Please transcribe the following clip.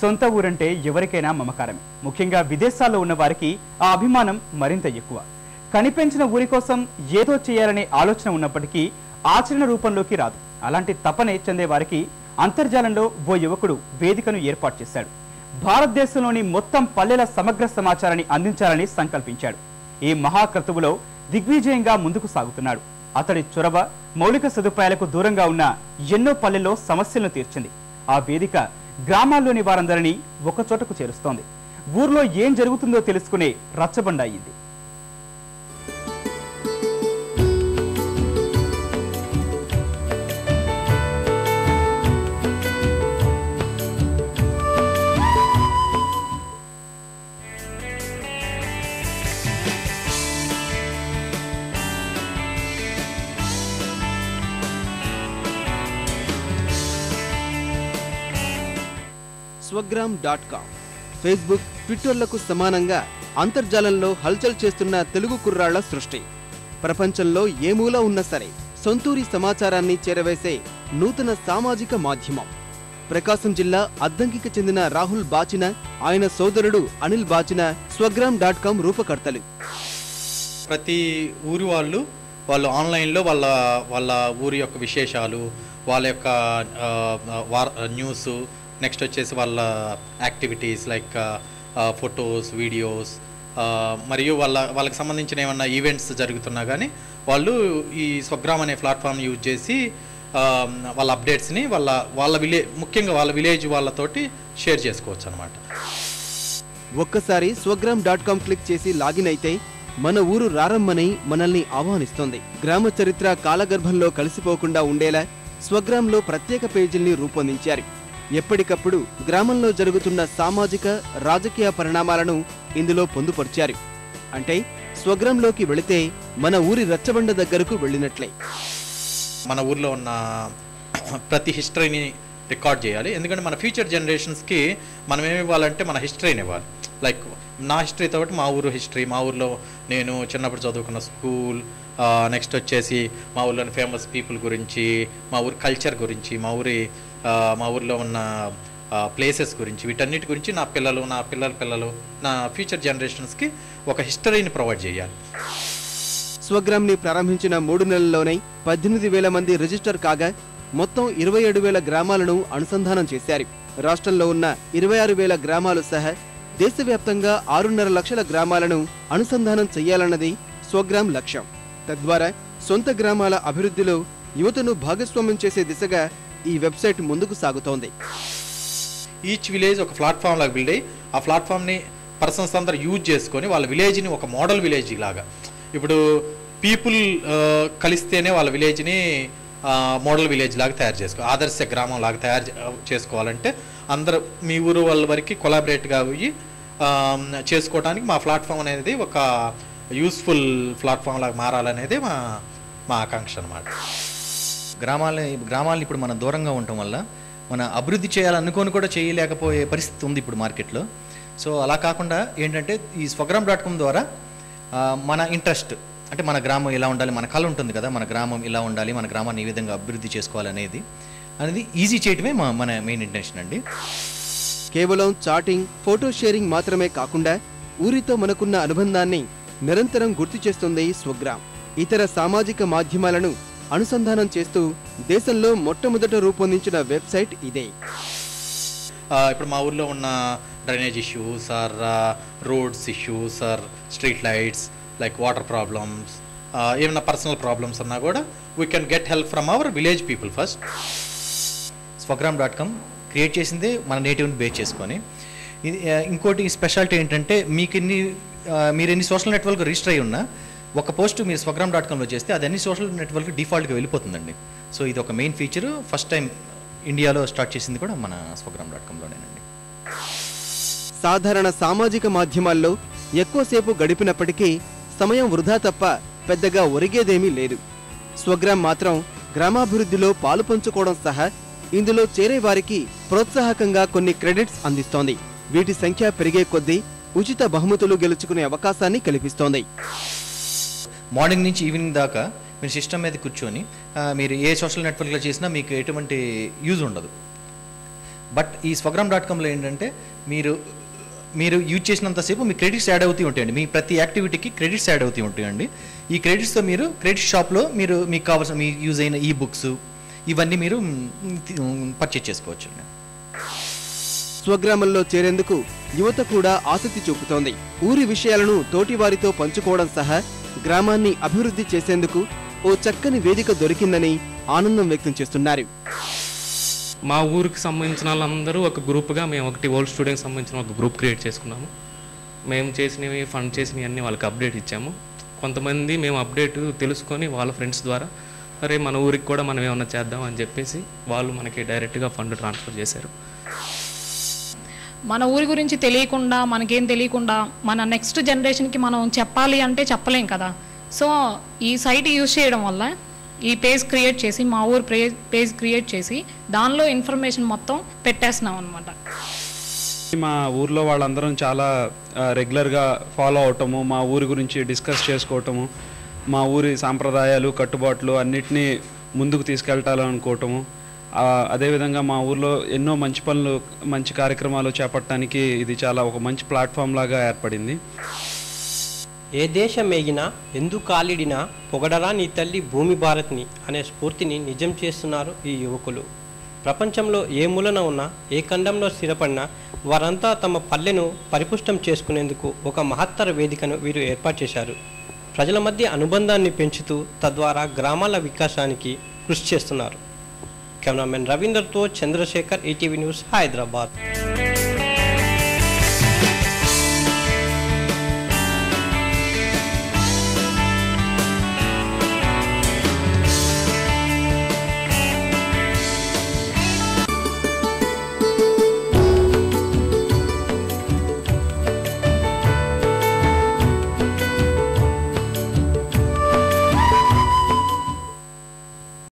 సొంత ఊరంటే ఎవరికైనా మమకారమే. ముఖ్యంగా విదేశాల్లో ఉన్న వారికి ఆ అభిమానం మరింత ఎక్కువ. కనిపెంచిన ఊరి కోసం ఏదో చేయాలనే ఆలోచన ఉన్నప్పటికీ ఆచరణ రూపంలోకి రాదు. అలాంటి తపనే చెందే వారికి అంతర్జాలంలో ఓ యువకుడు వేదికను ఏర్పాటు చేశాడు. భారతదేశంలోని మొత్తం పల్లెల సమగ్ర సమాచారాన్ని అందించాలని సంకల్పించాడు. ఈ మహాక్రతువులో దిగ్విజయంగా ముందుకు సాగుతున్నాడు. అతడి చొరవ మౌలిక సదుపాయాలకు దూరంగా ఉన్న ఎన్నో పల్లెల్లో సమస్యలను తీర్చింది. ఆ వేదిక గ్రామాల్లోని వారందరినీ ఒకచోటకు చేరుస్తోంది. ఊర్లో ఏం జరుగుతుందో తెలుసుకునే రచ్చబండ అయింది. స్వగ్రామ్.com ఫేస్బుక్, ట్విట్టర్లకు సమానంగా అంతర్జాలంలో హల్చల్ చేస్తున్న తెలుగు కుర్రాళ్ల సృష్టి. ప్రపంచంలో ఏ మూల ఉన్నా సరే సొంతూరి సమాచారాన్ని చేరవేసే నూతన సామాజిక మాధ్యమం. ప్రకాశం జిల్లా అద్దంకికి చెందిన రాహుల్ బాచిన, ఆయన సోదరుడు అనిల్ బాచిన స్వగ్రామ్.com రూపకర్తలు. ప్రతి ఊరి వాళ్ళు ఆన్లైన్లో వాళ్ళ ఊరి యొక్క విశేషాలు, వాళ్ళ యొక్క న్యూస్, నెక్స్ట్ వచ్చేసి వాళ్ళ యాక్టివిటీస్ లైక్ ఫొటోస్, వీడియోస్, మరియు వాళ్ళకి సంబంధించిన ఏమన్నా ఈవెంట్స్ జరుగుతున్నా కానీ వాళ్ళు ఈ స్వగ్రామ్ అనే ప్లాట్ఫామ్ యూజ్ చేసి వాళ్ళ అప్డేట్స్ని ముఖ్యంగా వాళ్ళ విలేజ్ వాళ్ళతోటి షేర్ చేసుకోవచ్చు అన్నమాట. ఒక్కసారి స్వగ్రామ్.com క్లిక్ చేసి లాగిన్ అయితే మన ఊరు రారమ్మని మనల్ని ఆహ్వానిస్తోంది. గ్రామ చరిత్ర కాలగర్భంలో కలిసిపోకుండా ఉండేలా స్వగ్రామ్లో ప్రత్యేక పేజీల్ని రూపొందించారు. ఎప్పటికప్పుడు గ్రామంలో జరుగుతున్న సామాజిక, రాజకీయ పరిణామాలను ఇందులో పొందుపరిచారు. అంటే స్వగ్రాంలోకి వెళితే మన ఊరి రచ్చబండ దగ్గరకు వెళ్ళినట్లే. మన ఊర్లో ఉన్న ప్రతి హిస్టరీని రికార్డ్ చేయాలి. ఎందుకంటే మన ఫ్యూచర్ జనరేషన్స్కి మనం ఏమి ఇవ్వాలంటే మన హిస్టరీని ఇవ్వాలి. లైక్ నా హిస్టరీతో పాటు మా ఊరు హిస్టరీ, మా ఊర్లో నేను చిన్నప్పుడు చదువుకున్న స్కూల్, నెక్స్ట్ వచ్చేసి మా ఊర్లోని ఫేమస్ పీపుల్ గురించి, మా ఊరి కల్చర్ గురించి, మా ఊర్లో ఉన్న ప్లేసెస్ గురించి, వీటన్నిటి గురించి నా పిల్లలు, నా పిల్లలు, నా ఫ్యూచర్ జనరేషన్స్కి ఒక హిస్టరీని ప్రొవైడ్ చేయాలి. స్వగ్రామ్ని ప్రారంభించిన 3 నెలల్లోనే 18,000 మంది రిజిస్టర్ కాగా మొత్తం 27,000 గ్రామాలను అనుసంధానం చేశారు. రాష్ట్రంలో ఉన్న 26,000 గ్రామాలు సహా దేశవ్యాప్తంగా 6.5 లక్షల గ్రామాలను అనుసంధానం చెయ్యాలన్నది స్వగ్రామ్ లక్ష్యం. తద్వారా సొంత గ్రామాల అభివృద్ధిలో యువతను భాగస్వామ్యం చేసే దిశగా ఈ వెబ్సైట్ ముందుకు సాగుతోంది. ఈచ్ విలేజ్ ఒక ప్లాట్ఫామ్ లాగా బిల్డ్ అయ్యి ఆ ప్లాట్ఫామ్ని పర్సన్స్ అందరూ యూజ్ చేసుకొని వాళ్ళ విలేజ్ని ఒక మోడల్ విలేజ్ లాగా, ఇప్పుడు పీపుల్ కలిస్తేనే వాళ్ళ విలేజ్ని మోడల్ విలేజ్ లాగా తయారు చేసుకోవాలి, ఆదర్శ గ్రామం లాగా తయారు చేసుకోవాలంటే అందరూ మీ ఊరు వాళ్ళ వరకు కొలాబరేట్గా అయ్యి చేసుకోవడానికి మా ప్లాట్ఫామ్ అనేది ఒక యూస్ఫుల్ ప్లాట్ఫామ్ లాగా మారాలనేది మా ఆకాంక్ష అన్నమాట. గ్రామాలని ఇప్పుడు మనం దూరంగా ఉండటం వల్ల మన అభివృద్ధి చేయాలనుకొని కూడా చేయలేకపోయే పరిస్థితి ఉంది ఇప్పుడు మార్కెట్లో. సో అలా కాకుండా ఏంటంటే ఈ స్వగ్రామ్.com ద్వారా మన ఇంట్రెస్ట్, అంటే మన గ్రామం ఇలా ఉండాలి, మన కళ ఉంటుంది కదా, మన గ్రామం ఇలా ఉండాలి, మన గ్రామాన్ని ఈ విధంగా అభివృద్ధి చేసుకోవాలనేది ఈజీ చేయటమే మన మెయిన్ ఇంటెన్షన్ అండి. కేవలం చాటింగ్, ఫోటో షేరింగ్ మాత్రమే కాకుండా ఊరితో మనకున్న అనుబంధాన్ని నిరంతరం గుర్తు చేస్తుంది స్వగ్రామ్. ఇతర సామాజిక మాధ్యమాలను అనుసంధానం చేస్తూ దేశంలో మొట్టమొదట రూపొందించిన వెబ్సైట్ ఇదే. ఇప్పుడు మా ఊర్లో ఉన్న drainage issues or roads issues or street lights, like water problems, ఏమైనా పర్సనల్ ప్రాబ్లమ్స్ అన్నా కూడా we can get help from our village people first. స్వగ్రామ్.com క్రియేట్ చేసిందే మన నేటివ్ని బేస్ చేసుకొని. ఇది ఇంకోటి స్పెషాలిటీ ఏంటంటే మీరు ఎన్ని సోషల్ నెట్వర్క్ రిజిస్టర్ అయ్యి ఉన్నా ఒక పోస్ట్ మీరు స్వగ్రామ్.comలో చేస్తే అది అన్ని సోషల్ నెట్వర్క్ డిఫాల్ట్గా వెళ్ళిపోతుందండి. సో ఇది ఒక మెయిన్ ఫీచరు. ఫస్ట్ టైం ఇండియాలో స్టార్ట్ చేసింది కూడా మన స్వగ్రామ్.comలోనేనండి. సాధారణ సామాజిక మాధ్యమాల్లో ఎక్కువసేపు గడిపినప్పటికీ సమయం వృధా తప్ప పెద్దగా ఒరిగేదేమీ లేదు. స్వగ్రామ్ మాత్రం గ్రామాభివృద్ధిలో పాలు పంచుకోవడం సహా ఇందులో చేరే వారికి ప్రోత్సాహకంగా కొన్ని క్రెడిట్స్ అందిస్తోంది. వీటి సంఖ్య పెరిగే కొద్దీ ఉచిత బహుమతులు గెలుచుకునే అవకాశాన్ని కల్పిస్తోంది. మార్నింగ్ నుంచి ఈవినింగ్ దాకా మీరు సిస్టమ్ మీద కూర్చొని మీరు ఏ సోషల్ నెట్వర్క్లో చేసినా మీకు ఎటువంటి యూజ్ ఉండదు. బట్ ఈ స్వగ్రామ్.comలో ఏంటంటే మీరు యూజ్ చేసినంతసేపు మీ క్రెడిట్స్ యాడ్ అవుతూ ఉంటాయండి. మీ ప్రతి యాక్టివిటీకి క్రెడిట్స్ యాడ్ అవుతూ ఉంటాయండి. ఈ క్రెడిట్స్తో మీరు క్రెడిట్ షాప్లో మీకు కావాల్సిన మీ యూజ్ అయిన ఈ బుక్స్ ఇవన్నీ మీరు పర్చేజ్ చేసుకోవచ్చు. స్వగ్రామంలో చేరేందుకు యువత కూడా ఆసక్తి చూపుతోంది. ఊరి విషయాలను తోటివారితో పంచుకోవడం సహా గ్రామాన్ని అభివృద్ధి చేసేందుకు ఓ చక్కని వేదిక దొరికిందని ఆనందం వ్యక్తం చేస్తున్నారు. మా ఊరికి సంబంధించిన వాళ్ళందరూ ఒక గ్రూప్గా మేము ఒకటి ఓల్డ్ స్టూడెంట్కి సంబంధించిన ఒక గ్రూప్ క్రియేట్ చేసుకున్నాము. మేము చేసినవి ఫండ్ చేసినవి అన్నీ వాళ్ళకి అప్డేట్ ఇచ్చాము. కొంతమంది మేము అప్డేట్ తెలుసుకొని వాళ్ళ ఫ్రెండ్స్ ద్వారా అరే మన ఊరికి కూడా మనం ఏమన్నా చేద్దాం అని చెప్పేసి వాళ్ళు మనకి డైరెక్ట్గా ఫండ్ ట్రాన్స్ఫర్ చేశారు. మన ఊరి గురించి తెలియకుండా మనకేం తెలియకుండా మన నెక్స్ట్ జనరేషన్కి మనం చెప్పాలి అంటే చెప్పలేం కదా. సో ఈ సైట్ యూజ్ చేయడం వల్ల ఈ పేజ్ క్రియేట్ చేసి మా ఊరు పేజ్ క్రియేట్ చేసి దానిలో ఇన్ఫర్మేషన్ మొత్తం పెట్టేస్తున్నాం అనమాట. మా ఊర్లో వాళ్ళందరం చాలా రెగ్యులర్గా ఫాలో అవటము, మా ఊరి గురించి డిస్కస్ చేసుకోవటము, మా ఊరి సాంప్రదాయాలు కట్టుబాట్లు అన్నిటినీ ముందుకు తీసుకెళ్తాలనుకోవటము, అదేవిధంగా మా ఊర్లో ఎన్నో మంచి పనులు మంచి కార్యక్రమాలు చేపట్టడానికి ఇది చాలా ఒక మంచి ప్లాట్ఫామ్ లాగా ఏర్పడింది. ఏ దేశం ఎగినా ఎందుకు కాలిడినా పొగడరా నీ తల్లి భూమి భారత్ని అనే స్ఫూర్తిని నిజం చేస్తున్నారు ఈ యువకులు. ప్రపంచంలో ఏ మూలన ఉన్నా ఏ ఖండంలో స్థిరపడినా వారంతా తమ పల్లెను పరిపుష్టం చేసుకునేందుకు ఒక మహత్తర వేదికను వీరు ఏర్పాటు చేశారు. ప్రజల మధ్య అనుబంధాన్ని పెంచుతూ తద్వారా గ్రామాల వికాసానికి కృషి చేస్తున్నారు. కెమెరామెన్ రవీందర్తో చంద్రశేఖర్, ఈటీవీ న్యూస్, హైదరాబాద్.